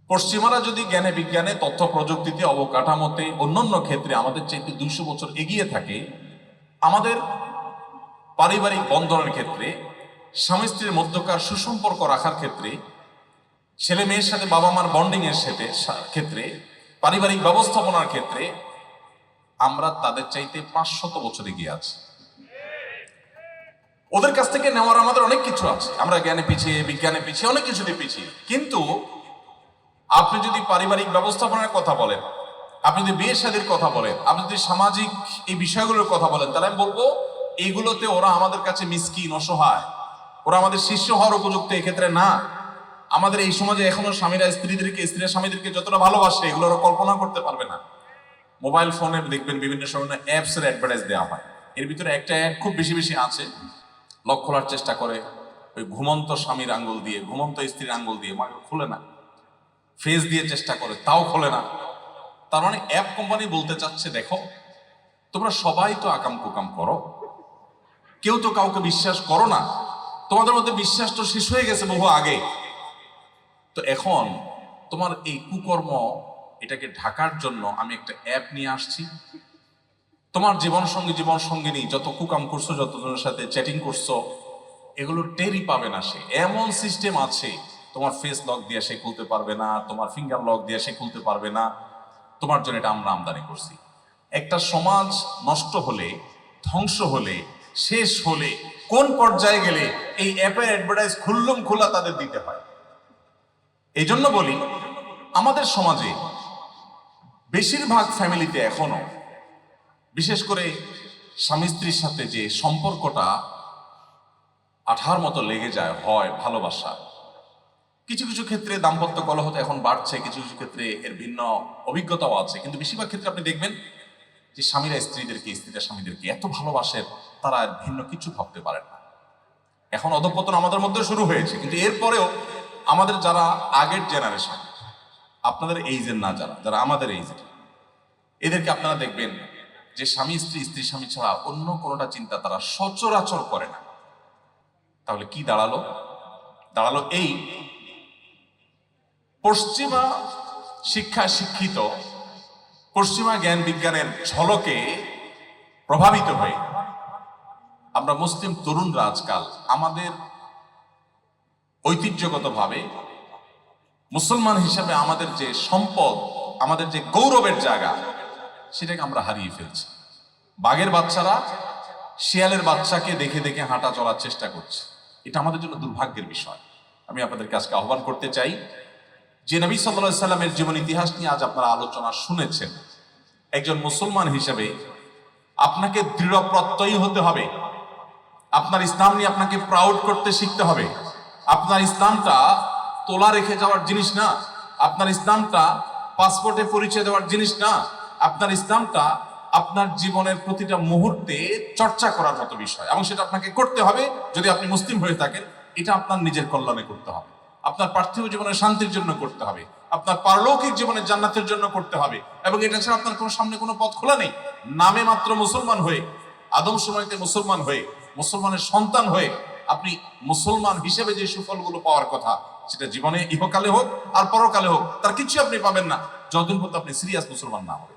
পশ্চিমারা যদি জ্ঞানে বিজ্ঞানে তথ্য প্রযুক্তিতে অবকাঠামোতে অন্যান্য ক্ষেত্রে আমাদের চাইতে 200 বছর এগিয়ে থাকে, আমাদের পারিবারিক বন্ধনের ক্ষেত্রে, স্বামী স্ত্রীর মধ্যকার সুসম্পর্ক রাখার ক্ষেত্রে, ছেলে মেয়ের সাথে বাবা মার বন্ডিং এর ক্ষেত্রে, পারিবারিক ব্যবস্থাপনার ক্ষেত্রে আমরা তাদের চাইতে 500 বছর এগিয়ে আছি। ওদের কাছ থেকে নেওয়ার আমাদের অনেক কিছু আছে। আমরা জ্ঞানে পিছিয়ে, বিজ্ঞানে পিছিয়ে, অনেক কিছুতে পিছিয়ে। কিন্তু আপনি যদি পারিবারিক ব্যবস্থাপনার কথা বলেন, আপনি যদি বিয়ে শাদীর কথা বলেন, আপনি যদি সামাজিক এই বিষয়গুলোর কথা বলেন, তাহলে আমি বলবো এইগুলোতে ওরা আমাদের কাছে মিসকিন, অসহায়, ওরা আমাদের শিষ্য হওয়ার উপযুক্ত এক্ষেত্রে না। আমাদের এই সমাজে এখনো স্বামীরা স্ত্রীদেরকে, স্ত্রীরা স্বামীদেরকে যতটা ভালোবাসে এগুলো ওরা কল্পনা করতে পারবে না। মোবাইল ফোনে দেখবেন বিভিন্ন সময় অ্যাপস এর অ্যাডভার্টাইজ দেওয়া হয়, এর ভিতরে একটা অ্যাড খুব বেশি বেশি আছে, লক খোলার চেষ্টা করে ওই ঘুমন্ত স্বামীর আঙ্গুল দিয়ে, ঘুমন্ত স্ত্রীর আঙ্গুল দিয়ে, খুলে না, ফেস দিয়ে চেষ্টা করে, তাও খোলে না। তার মানে অ্যাপ কোম্পানি বলতে চাচ্ছে, দেখো তোমরা সবাই তো আকাম কুকাম করো, কেউ তো কাউকে বিশ্বাস করো না, তোমাদের মধ্যে বিশ্বাস তো শেষ হয়ে গেছে বহু আগে। তো এখন তোমার এই কুকর্ম এটাকে ঢাকার জন্য আমি একটা অ্যাপ নিয়ে আসছি। তোমার জীবন সঙ্গিনী যত কুকাম করছো, যতজনের সাথে চ্যাটিং করছো, এগুলো টেরই পাবে না সে। এমন সিস্টেম আছে, তোমার ফেস লক দিয়ে সে খুলতে পারবে না, তোমার ফিঙ্গার লক দিয়ে সে খুলতে পারবে না। তোমার জন্য এটা আমরা আমদানি করছি। একটা সমাজ নষ্ট হলে, ধ্বংস হলে, শেষ হলে, কোন পর্যায়ে গেলে এই অ্যাপের অ্যাডভার্টাইজ খোলা তাদের দিতে হয়। এই জন্য বলি, আমাদের সমাজে বেশিরভাগ ফ্যামিলিতে এখনো বিশেষ করে স্বামী স্ত্রীর সাথে যে সম্পর্কটা আঠার মতো লেগে যায়, হয় ভালোবাসা। কিছু কিছু ক্ষেত্রে দাম্পত্য কলহ এখন বাড়ছে, কিছু কিছু ক্ষেত্রে এর ভিন্ন অভিজ্ঞতাও আছে, কিন্তু বেশিরভাগ ক্ষেত্রে আপনি দেখবেন যে স্বামীরা স্ত্রীদেরকে, স্ত্রীরা স্বামীদেরকে এত ভালোবাসেন, তারা আর ভিন্ন কিছু ভাবতে পারেন না। এখন অধঃপতন আমাদের মধ্যে শুরু হয়েছে, কিন্তু এরপরেও আমাদের যারা আগের জেনারেশন, আপনাদের এইজের না, যারা আমাদের এইজের, এদেরকে আপনারা দেখবেন যে স্বামী স্ত্রী, স্ত্রী স্বামী ছাড়া অন্য কোনোটা চিন্তা তারা সচরাচর করে না। তাহলে কি দাঁড়ালো এই পশ্চিমা শিক্ষায় শিক্ষিত, পশ্চিমা জ্ঞান বিজ্ঞানের ঝলকে প্রভাবিত হয়ে আমরা মুসলিম তরুণরা আজকাল আমাদের ঐতিহ্যগতভাবে মুসলমান হিসেবে আমাদের যে সম্পদ, আমাদের যে গৌরবের জায়গা, সেটাকে আমরা হারিয়ে ফেলছি। বাঘের বাচ্চারা শিয়ালের বাচ্চাকে দেখে দেখে হাঁটা চলার চেষ্টা করছে। এটা আমাদের জন্য দুর্ভাগ্যের বিষয়। আমি আপনাদেরকে আজকে আহ্বান করতে চাই যে নবী সাল্লাল্লাহু আলাইহি সাল্লামের জীবন ইতিহাস নিয়ে আজ আপনারা আলোচনা শুনেছেন, একজন মুসলমান হিসেবে আপনাকে দৃঢ় প্রত্যয়ী হতে হবে। আপনার ইসলাম নিয়ে আপনাকে প্রাউড করতে শিখতে হবে। আপনার ইসলামটা তোলা রেখে যাওয়ার জিনিস না, আপনার ইসলামটা পাসপোর্টে পরিচয় দেওয়ার জিনিস না, আপনার ইসলামটা আপনার জীবনের প্রতিটা মুহূর্তে চর্চা করার মতো বিষয়, এবং সেটা আপনাকে করতে হবে। যদি আপনি মুসলিম হয়ে থাকেন, এটা আপনার নিজের কল্যাণে করতে হবে, আপনার পার্থিব জীবনের শান্তির জন্য করতে হবে, আপনার পারলৌকিক জীবনের জান্নাতের জন্য করতে হবে। এবং এটা ছাড়া আপনার কোনো সামনে কোনো পথ খোলা নেই। নামে মাত্র মুসলমান হয়ে, আদম সময়তে মুসলমান হয়ে, মুসলমানের সন্তান হয়ে আপনি মুসলমান হিসেবে যে সুফলগুলো পাওয়ার কথা, সেটা জীবনে ইহকালে হোক আর পরকালে হোক, তার কিছু আপনি পাবেন না যতদিন পর্যন্ত আপনি সিরিয়াস মুসলমান না হবে।